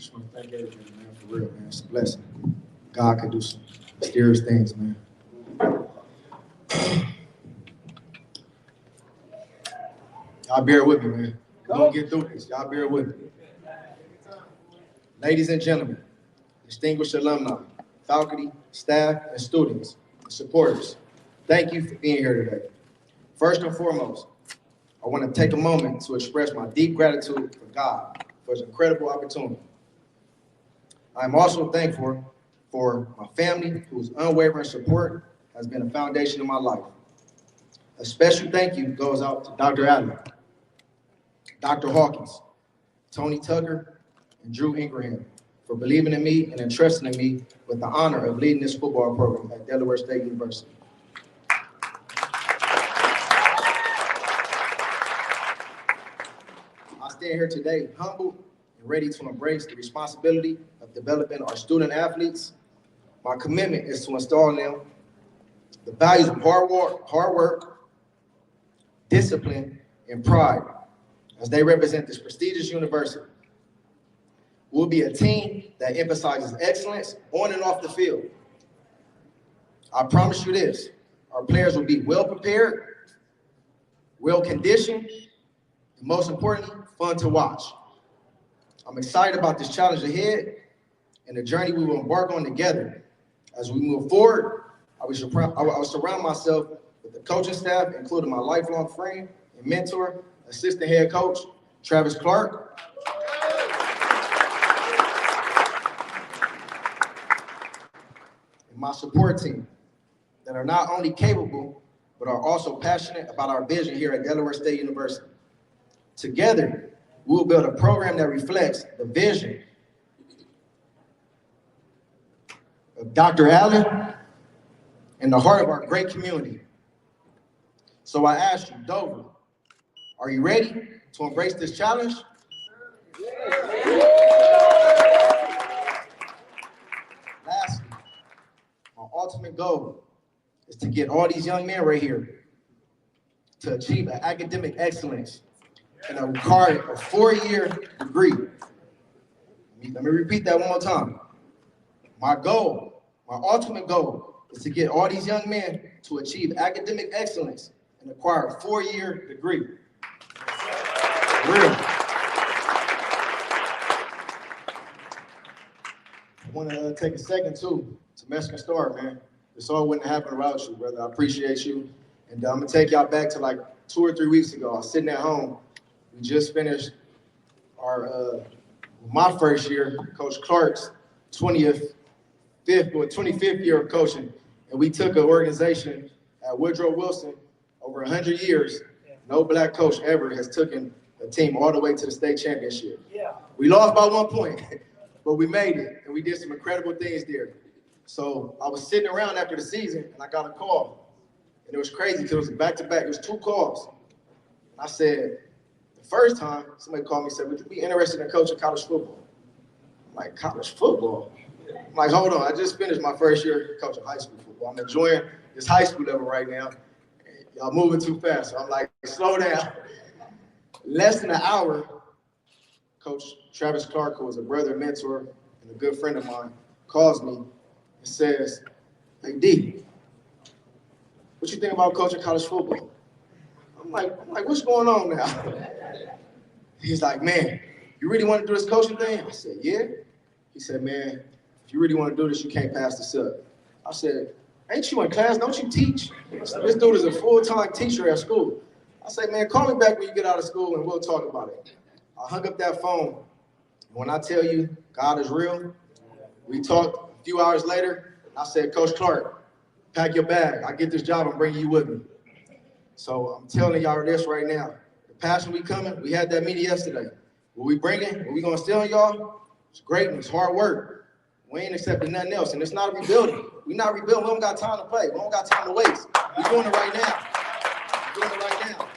just want to thank everybody, man, for real, man. It's a blessing. God can do some mysterious things, man. Y'all bear with me, man. We're going to get through this. Y'all bear with me. Ladies and gentlemen, distinguished alumni, faculty, staff, and students, and supporters, thank you for being here today. First and foremost, I want to take a moment to express my deep gratitude for God for his incredible opportunity. I am also thankful for my family, whose unwavering support has been a foundation of my life. A special thank you goes out to Dr. Allen, Dr. Hawkins, Tony Tucker, and Drew Ingraham for believing in me and entrusting in me with the honor of leading this football program at Delaware State University. I stand here today humbled and ready to embrace the responsibility of developing our student athletes. My commitment is to install in them the values of hard work, discipline, and pride as they represent this prestigious university. We'll be a team that emphasizes excellence on and off the field. I promise you this, our players will be well prepared, well conditioned, and most importantly, fun to watch. I'm excited about this challenge ahead and the journey we will embark on together. As we move forward, I will surround myself with the coaching staff, including my lifelong friend and mentor, assistant head coach, Travis Clark, and my support team that are not only capable, but are also passionate about our vision here at Delaware State University. Together, we will build a program that reflects the vision of Dr. Allen and the heart of our great community. So I ask you, Dover, are you ready to embrace this challenge? Lastly, my ultimate goal is to get all these young men right here to achieve an academic excellence and acquire a 4-year degree. Let me repeat that one more time. My ultimate goal is to get all these young men to achieve academic excellence and acquire a 4-year degree. Real. I want to take a second too to Mexican Star, man. This all wouldn't happen without you, brother. I appreciate you. And I'm gonna take y'all back to like 2 or 3 weeks ago. I was sitting at home. We just finished my first year, Coach Clark's 25th year of coaching. And we took an organization at Woodrow Wilson over 100 years. No black coach ever has taken a team all the way to the state championship. Yeah. We lost by 1 point, but we made it, and we did some incredible things there. So I was sitting around after the season, and I got a call. And it was crazy because it was back-to-back. It was 2 calls. I said, the first time, somebody called me and said, would you be interested in coaching college football? I'm like, college football? I'm like, hold on, I just finished my first year coaching high school football. I'm enjoying this high school level right now. Y'all moving too fast. So I'm like, slow down. Less than an hour, Coach Travis Clark, who was a brother, mentor, and a good friend of mine, calls me and says, hey, D, what you think about coaching college football? I'm like, what's going on now? He's like, man, you really want to do this coaching thing? I said, yeah. He said, man, if you really want to do this, you can't pass this up. I said, ain't you in class? Don't you teach? This dude is a full-time teacher at school. I said, man, call me back when you get out of school and we'll talk about it. I hung up that phone. When I tell you God is real, we talked a few hours later. I said, Coach Clark, pack your bag. I get this job, I'm bringing you with me. So I'm telling y'all this right now. The passion we coming, we had that meeting yesterday. What we bringing, what we gonna steal on y'all, it's greatness, hard work. We ain't accepting nothing else, and it's not a rebuilding. We not rebuilding, we don't got time to play. We don't got time to waste. We're doing it right now. We're doing it right now.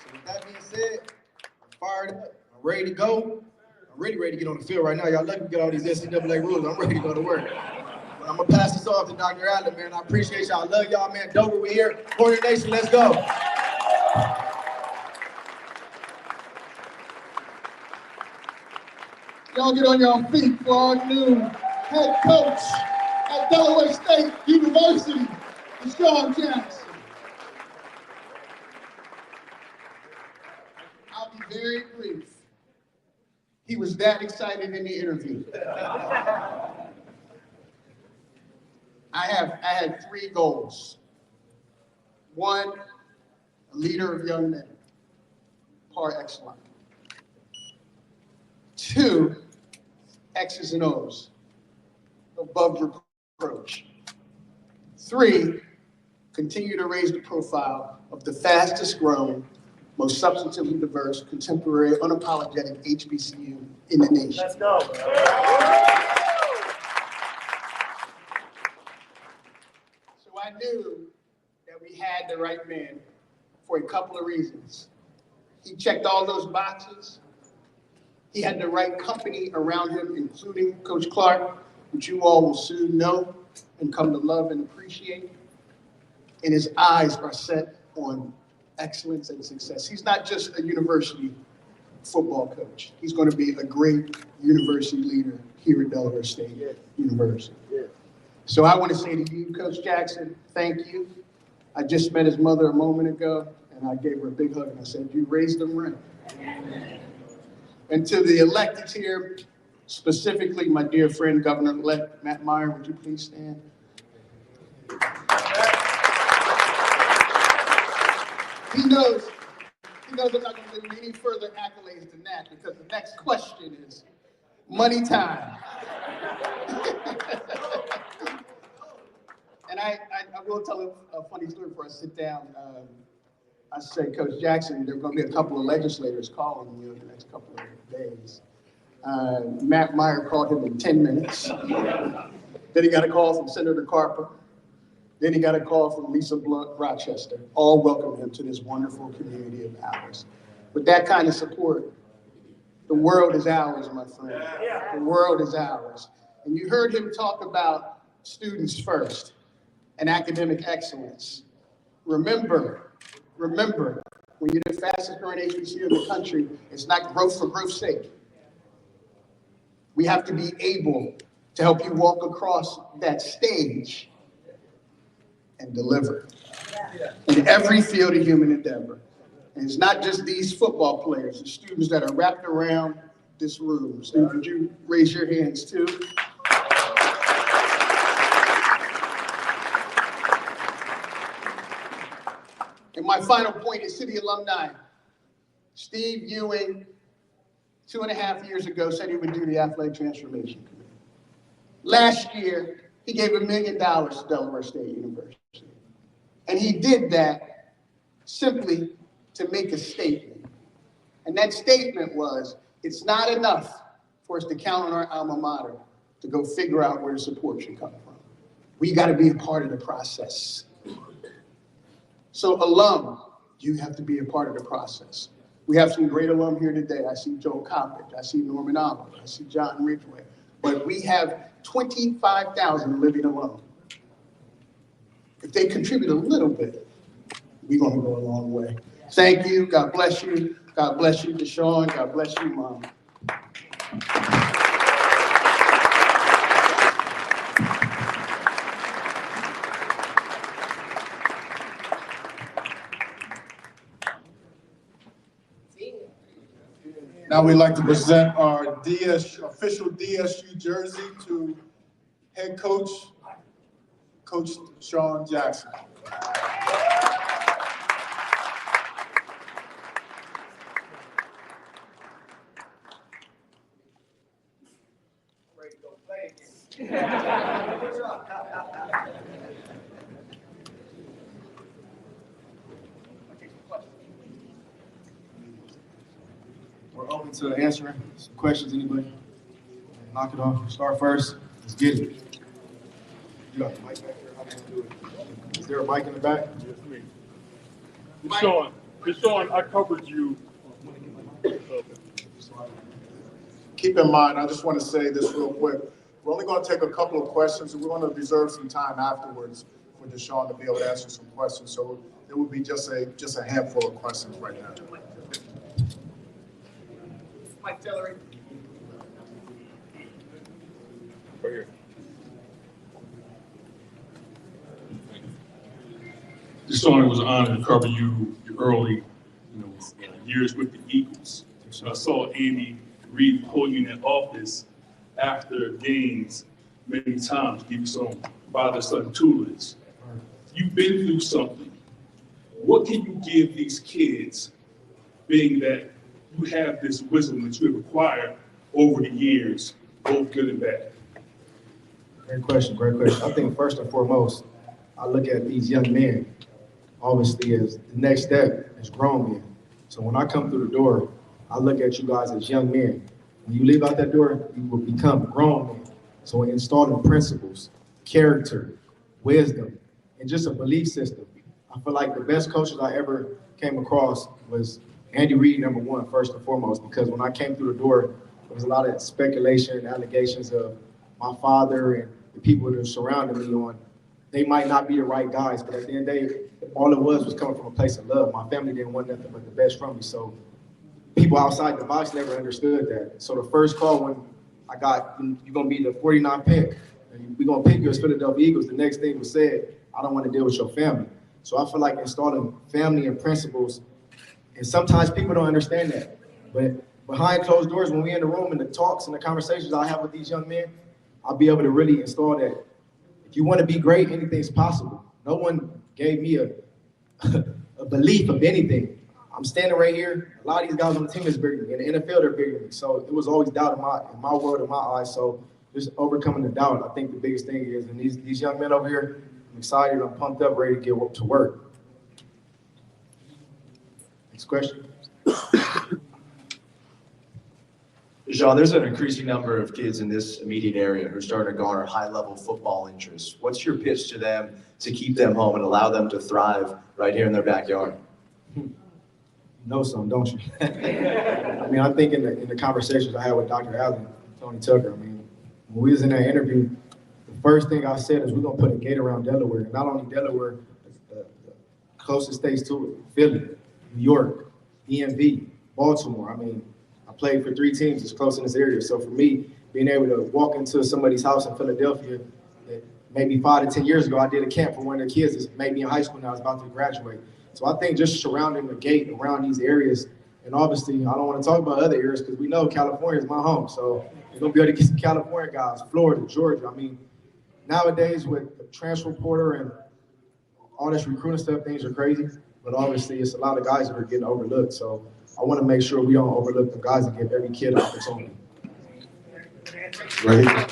So with that being said, I'm fired up, I'm ready to go. I'm really ready to get on the field right now. Y'all let me get all these NCAA rules. I'm ready to go to work. I'm gonna pass this off to Dr. Allen, man. I appreciate y'all. I love y'all, man. Dover, we here. Hornet Nation, let's go. Y'all get on your feet for our new head coach at Delaware State University, DeSean Jackson. I'll be very brief. He was that excited in the interview. I had 3 goals. 1, a leader of young men, par excellence. 2, X's and O's, above reproach. 3, continue to raise the profile of the fastest growing, most substantively diverse, contemporary, unapologetic HBCU in the nation. Let's go. So I knew that we had the right man for a couple of reasons. He checked all those boxes. He had the right company around him, including Coach Clark, which you all will soon know and come to love and appreciate. And his eyes are set on excellence and success. He's not just a university football coach. He's going to be a great university leader here at Delaware State University. So I want to say to you, Coach Jackson, thank you. I just met his mother a moment ago, and I gave her a big hug, and I said, you raised them right. And to the electeds here, specifically my dear friend, Governor-elect Matt Meyer, would you please stand? He knows I'm not going to give him any further accolades than that, because the next question is money time. And I will tell a funny story before I sit down. I said, Coach Jackson, there are going to be a couple of legislators calling you in the next couple of days. Matt Meyer called him in 10 minutes. Then he got a call from Senator Carper. Then he got a call from Lisa Blunt Rochester. All welcomed him to this wonderful community of ours. With that kind of support, the world is ours, my friend. The world is ours. And you heard him talk about students first and academic excellence. Remember, when you're the fastest growing HBCU in the country, it's not growth for growth's sake. We have to be able to help you walk across that stage and deliver in every field of human endeavor. And it's not just these football players, the students that are wrapped around this room. Steve, would you raise your hands too? And my final point is city alumni. Steve Ewing, 2.5 years ago, said he would do the athletic transformation committee. Last year, he gave $1 million to Delaware State University. And he did that simply to make a statement. And that statement was, it's not enough for us to count on our alma mater to go figure out where the support should come from. We got to be a part of the process. So alum, you have to be a part of the process. We have some great alum here today. I see Joe Coppage, I see Norman Oliver, I see John Ridgway. But we have 25,000 living alum. If they contribute a little bit, we're going to go a long way. Thank you. God bless you. God bless you, DeSean. God bless you, Mom. Now we'd like to present our official DSU jersey to head coach, Coach DeSean Jackson. We're open to answering some questions. Anybody? Knock it off. Start first. Let's get it. You got the mic back there? How do you do it? Is there a mic in the back? Yes, me. DeSean, I covered you. Keep in mind, I just want to say this real quick. We're only going to take a couple of questions, and we're going to reserve some time afterwards for DeSean to be able to answer some questions. So it will be just a handful of questions right now. Mike Tillery. Right here. DeSean, it was an honor to cover you your early, years with the Eagles. I saw Andy Reid pull you in office after games many times, give you some father-son tutelage. You've been through something. What can you give these kids, being that you have this wisdom that you have acquired over the years, both good and bad? Great question, great question. I think first and foremost, I look at these young men, obviously, as the next step as grown men. So when I come through the door, I look at you guys as young men. When you leave out that door, you will become grown men. So installing principles, character, wisdom, and just a belief system. I feel like the best coaches I ever came across was Andy Reid, number one, first and foremost, because when I came through the door, there was a lot of speculation and allegations of my father and the people that surrounded me on, they might not be the right guys, but at the end of the day, all it was coming from a place of love. My family didn't want nothing but the best from me, so people outside the box never understood that. So the first call when I got, you're gonna be the 49th pick, and we're gonna pick you as Philadelphia Eagles, the next thing was said, I don't wanna deal with your family. So I feel like installing family and principles, and sometimes people don't understand that, but behind closed doors, when we're in the room and the talks and the conversations I have with these young men, I'll be able to really install that. If you wanna be great, anything's possible. No one gave me a belief of anything. I'm standing right here. A lot of these guys on the team is bigger than me. In the NFL, they're bigger than me. So it was always doubt in my world, in my eyes. So just overcoming the doubt, I think the biggest thing is, and these young men over here, I'm excited, I'm pumped up, ready to get to work. Next question. DeSean, there's an increasing number of kids in this immediate area who are starting to garner high-level football interests. What's your pitch to them to keep them home and allow them to thrive right here in their backyard? You know some, don't you? I mean, I think in the conversations I had with Dr. Allen, Tony Tucker, I mean, when we was in that interview, the first thing I said is we're gonna put a gate around Delaware. And not only Delaware, the closest states to it, Philly, New York, DMV, Baltimore. I mean, I played for 3 teams that's close in this area. So for me, being able to walk into somebody's house in Philadelphia, that maybe 5 to 10 years ago, I did a camp for one of the kids that's maybe in high school now, is about to graduate. So I think just surrounding the gate around these areas, and obviously I don't want to talk about other areas because we know California is my home. So you're gonna be able to get some California guys, Florida, Georgia. I mean, nowadays with the transfer portal and all this recruiting stuff, things are crazy. But obviously it's a lot of guys that are getting overlooked. So I want to make sure we don't overlook the guys and give every kid an opportunity. Right.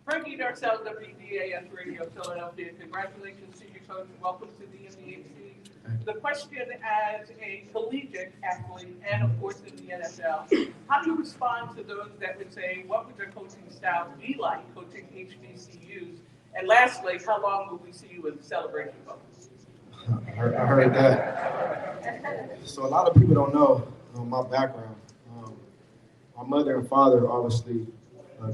Frankie Darcell, WDAS Radio Philadelphia. Congratulations to you, coach. Welcome to the NBHC. The question as a collegiate athlete and, of course, in the NFL, how do you respond to those that would say, what would your coaching style be like coaching HBCUs? And lastly, how long will we see you in the Celebration Bowl? I heard that. So a lot of people don't know my background. My mother and father obviously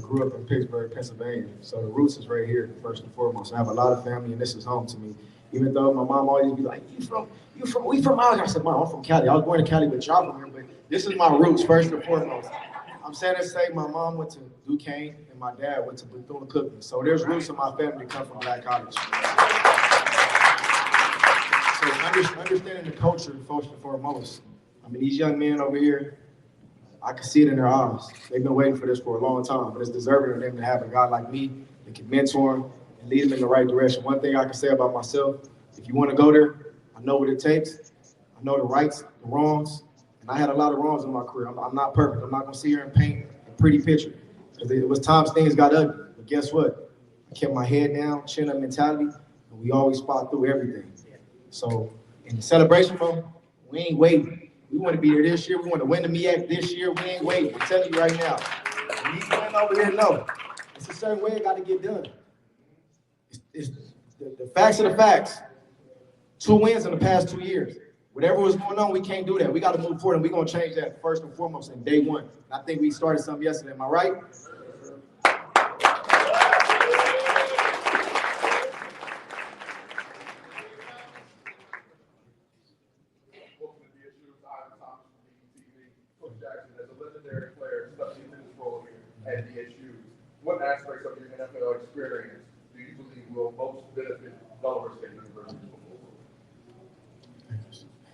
grew up in Pittsburgh, Pennsylvania. So the roots is right here, first and foremost. I have a lot of family, and this is home to me. Even though my mom always be like, we from out here? I said, Mom, I'm from Cali. I was born in Cali, but y'all from here. But this is my roots, first and foremost. I'm sad to say my mom went to Duquesne, and my dad went to Bethune-Cookman. So there's roots in my family that come from Black College. So understanding the culture, first and foremost. I mean, these young men over here, I can see it in their eyes. They've been waiting for this for a long time, but it's deserving of them to have a guy like me that can mentor them and lead them in the right direction. One thing I can say about myself, if you want to go there, I know what it takes. I know the rights, the wrongs, and I had a lot of wrongs in my career. I'm not perfect. I'm not going to sit here and paint a pretty picture, because it was times things got ugly. But guess what? I kept my head down, chin up mentality, and we always fought through everything. So in the Celebration Bowl, we ain't waiting. We want to be there this year. We want to win the MEAC this year. We ain't waiting. I'm telling you right now. And these men over here know it's a certain way it got to get done. It's the facts are the facts. 2 wins in the past 2 years. Whatever was going on, we can't do that. We got to move forward, and we're going to change that first and foremost in day one. And I think we started something yesterday. Am I right? Coach Jackson, as a legendary at DSU, what aspects of your NFL experience do you believe will most benefit Delaware State University football?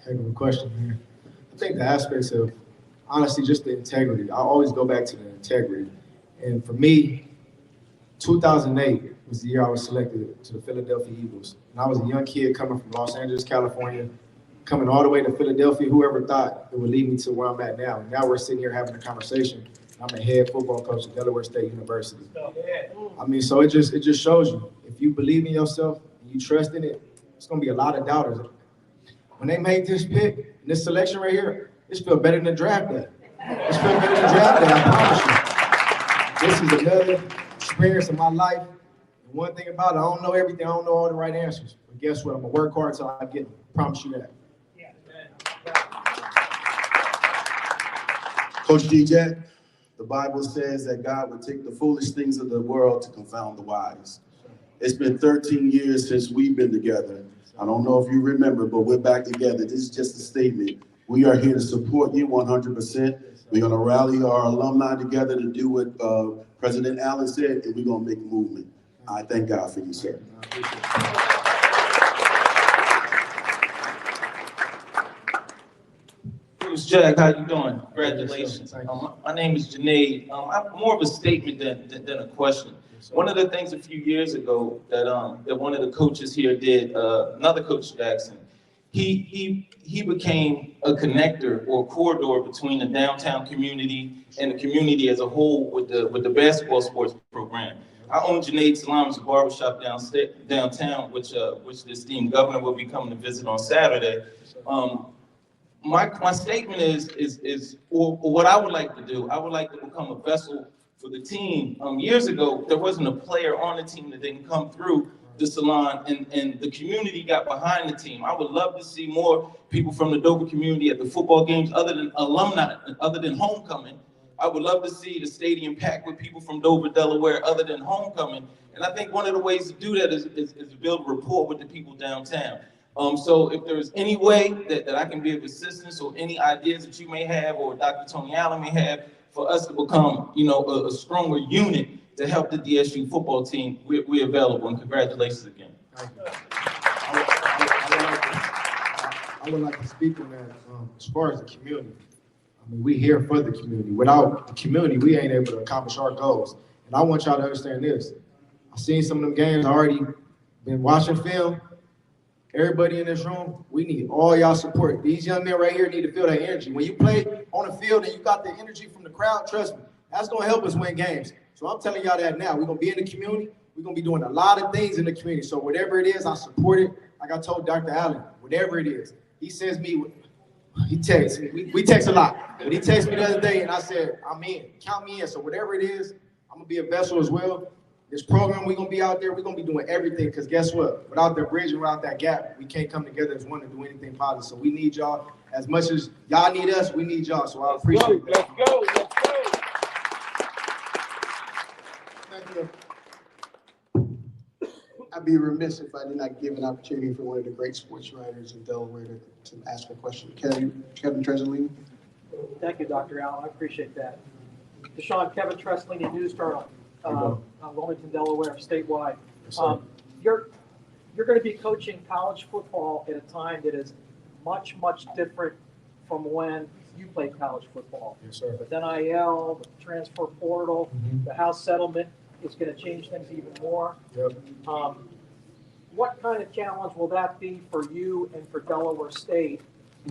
Heck of a question, man. I think the aspects of, honestly, just the integrity. I always go back to the integrity. And for me, 2008 was the year I was selected to the Philadelphia Eagles. And I was a young kid coming from Los Angeles, California, coming all the way to Philadelphia. Whoever thought it would lead me to where I'm at now. Now we're sitting here having a conversation. I'm a head football coach at Delaware State University. I mean, so it just shows you, if you believe in yourself and you trust in it, it's gonna be a lot of doubters. When they made this pick, this selection right here, this feel better than the draft day. This feel better than the draft day, I promise you. This is another experience of my life. And one thing about it, I don't know everything, I don't know all the right answers. But guess what? I'm gonna work hard till I get them. I promise you that. Coach DJ, the Bible says that God would take the foolish things of the world to confound the wise. It's been 13 years since we've been together. I don't know if you remember, but we're back together. This is just a statement. We are here to support you 100%. We're going to rally our alumni together to do what President Allen said, and we're going to make a movement. I thank God for you, sir. Coach Jack, how you doing? Congratulations. My name is Janae. I'm more of a statement than a question. One of the things a few years ago that one of the coaches here did, another Coach Jackson, he became a connector or a corridor between the downtown community and the community as a whole with the basketball sports program. I own Janae Salam's barbershop downtown, which the esteemed governor will be coming to visit on Saturday. My statement is what I would like to do. I would like to become a vessel for the team. Years ago, there wasn't a player on the team that didn't come through the salon, and the community got behind the team. I would love to see more people from the Dover community at the football games, other than alumni, other than homecoming. I would love to see the stadium packed with people from Dover, Delaware, other than homecoming. And I think one of the ways to do that is to build rapport with the people downtown. So if there's any way that I can be of assistance, or any ideas that you may have, or Dr. Tony Allen may have, for us to become, a stronger unit to help the DSU football team, we're available, and congratulations again. I would like to speak on that as far as the community. I mean, we're here for the community. Without the community, we ain't able to accomplish our goals. And I want y'all to understand this. I've seen some of them games, already been watching film. Everybody in this room, we need all y'all support. These young men right here need to feel that energy. When you play on the field and you got the energy from the crowd, trust me, that's gonna help us win games. So I'm telling y'all that now. We're gonna be in the community. We're gonna be doing a lot of things in the community. So whatever it is, I support it. Like I told Dr. Allen, whatever it is. He sends me, he texts me. We text a lot. But he texted me the other day and I said, I'm in. Count me in. So whatever it is, I'm gonna be a vessel as well. This program, we're gonna be out there, we're gonna be doing everything, because guess what? Without that bridge and without that gap, we can't come together as one to do anything positive. So we need y'all as much as y'all need us, we need y'all. So I appreciate that. Let's go. Thank you. I'd be remiss if I did not give an opportunity for one of the great sports writers in Delaware to ask a question. Kevin Tresolini. Thank you, Dr. Allen. I appreciate that. DeSean, Kevin Tresolini, News Journal, Wilmington, Delaware, statewide. You're going to be coaching college football at a time that is much, much different from when you played college football. Yes, sir. With NIL, the transfer portal, the House settlement is going to change things even more. Yep. What kind of challenge will that be for you and for Delaware State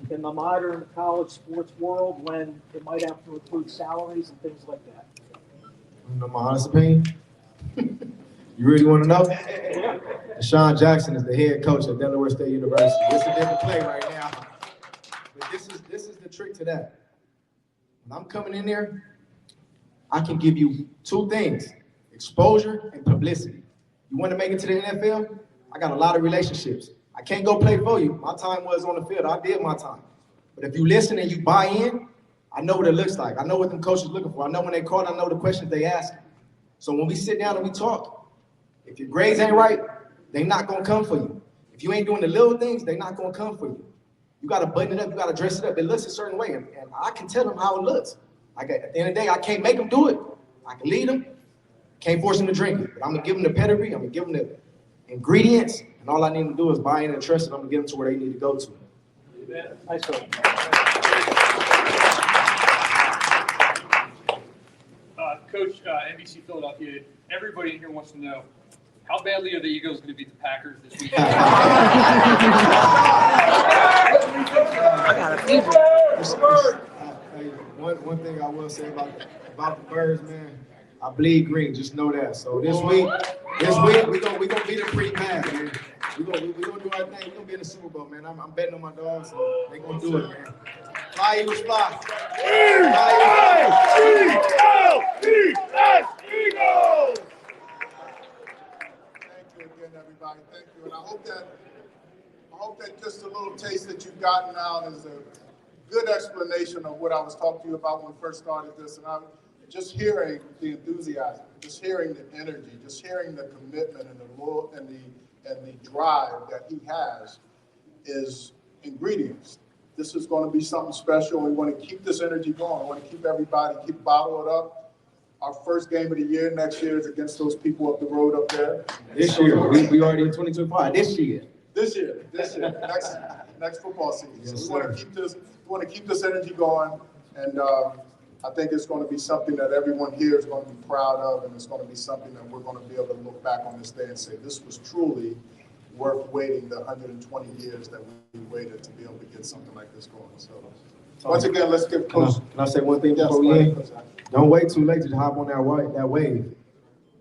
in the modern college sports world, when it might have to include salaries and things like that? You know my honest opinion? You really want to know? DeSean Jackson is the head coach at Delaware State University. It's a different play right now. But this is the trick to that. When I'm coming in there, I can give you two things: exposure and publicity. You want to make it to the NFL? I got a lot of relationships. I can't go play for you. My time was on the field. I did my time. But if you listen and you buy in, I know what it looks like. I know what them coaches looking for. I know when they call, I know the questions they ask. So when we sit down and we talk, if your grades ain't right, they not gonna come for you. If you ain't doing the little things, they not gonna come for you. You gotta button it up, you gotta dress it up. It looks a certain way, and I can tell them how it looks. Like at the end of the day, I can't make them do it. I can lead them, can't force them to drink it, but I'm gonna give them the pedigree, I'm gonna give them the ingredients, and all I need to do is buy in and trust it. I'm gonna get them to where they need to go to. Nice one. Coach, NBC Philadelphia, everybody in here wants to know, how badly are the Eagles going to beat the Packers this week? One thing I will say about the Birds, man, I bleed green. Just know that. So this week we gonna beat them pretty bad, man. We gonna do our thing. We gonna be in the Super Bowl, man. I'm betting on my dogs. So they gonna do it, man. Fly Eagles, fly. Thank you again, everybody. Thank you. And I hope that just a little taste that you've gotten now is a good explanation of what I was talking to you about when we first started this. And I'm just hearing the enthusiasm, just hearing the energy, just hearing the commitment and the drive that he has is ingredients. This is going to be something special. We want to keep this energy going. We want to keep everybody, bottle it up. Our first game of the year next year is against those people up the road up there. This year, we already in 2025. This year, next football season. Yes, So we want to keep this energy going, and I think it's going to be something that everyone here is going to be proud of, and it's going to be something that we're going to be able to look back on this day and say this was truly worth waiting the 120 years that we waited to be able to get something like this going. So once again, let's give Coach. Can I say one thing before we end? Don't wait too late to hop on that wave.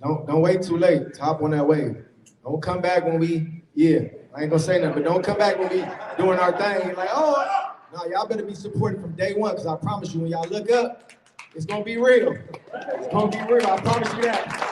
Don't wait too late to hop on that wave. Don't come back when I ain't gonna say nothing, but don't come back when we doing our thing. You're like, oh, no, y'all better be supported from day one, because I promise you, when y'all look up, it's gonna be real. It's gonna be real, I promise you that.